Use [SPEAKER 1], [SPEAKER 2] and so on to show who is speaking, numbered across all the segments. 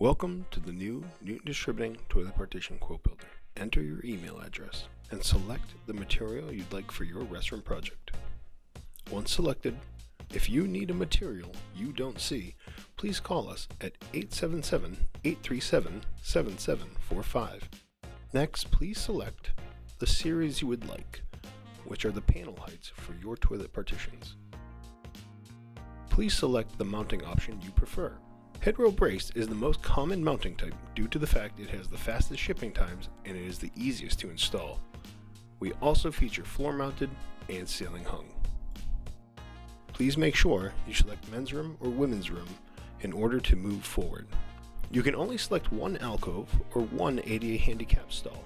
[SPEAKER 1] Welcome to the new Newton Distributing Toilet Partition Quote Builder. Enter your email address and select the material you'd like for your restroom project. Once selected, if you need a material you don't see, please call us at 877-837-7745. Next, please select the series you would like, which are the panel heights for your toilet partitions. Please select the mounting option you prefer. Headrow brace is the most common mounting type due to the fact it has the fastest shipping times and it is the easiest to install. We also feature floor mounted and ceiling hung. Please make sure you select men's room or women's room in order to move forward. You can only select one alcove or one ADA handicap stall.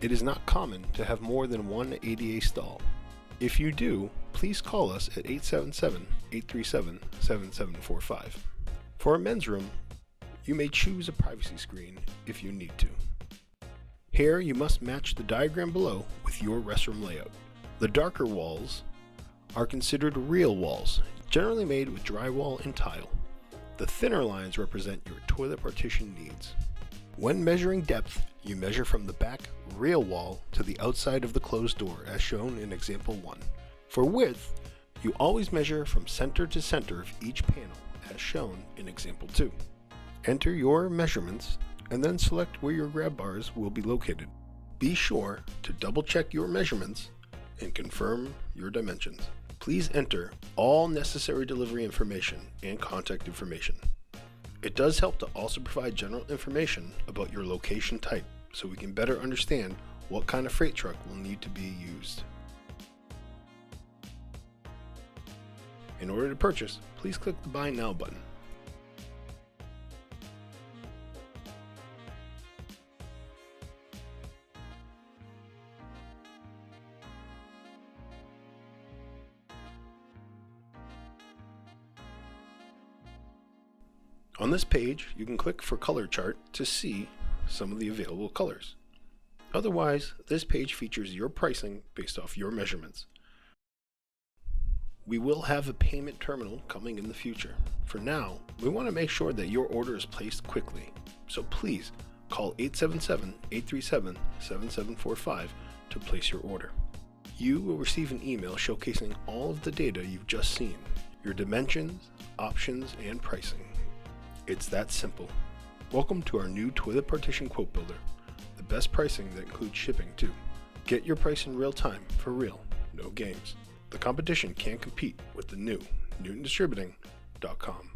[SPEAKER 1] It is not common to have more than one ADA stall. If you do, please call us at 877-837-7745. For a men's room, you may choose a privacy screen if you need to. Here you must match the diagram below with your restroom layout. The darker walls are considered real walls, generally made with drywall and tile. The thinner lines represent your toilet partition needs. When measuring depth, you measure from the back real wall to the outside of the closed door as shown in example 1. For width, you always measure from center to center of each panel as shown in example 2. Enter your measurements and then select where your grab bars will be located. Be sure to double check your measurements and confirm your dimensions. Please enter all necessary delivery information and contact information. It does help to also provide general information about your location type so we can better understand what kind of freight truck will need to be used. In order to purchase, please click the Buy Now button. On this page, you can click for color chart to see some of the available colors. Otherwise, this page features your pricing based off your measurements. We will have a payment terminal coming in the future. For now, we want to make sure that your order is placed quickly. So please call 877-837-7745 to place your order. You will receive an email showcasing all of the data you've just seen, your dimensions, options, and pricing. It's that simple. Welcome to our new Toilet Partition Quote Builder, the best pricing that includes shipping too. Get your price in real time, for real, no games. The competition can't compete with the new NewtonDistributing.com.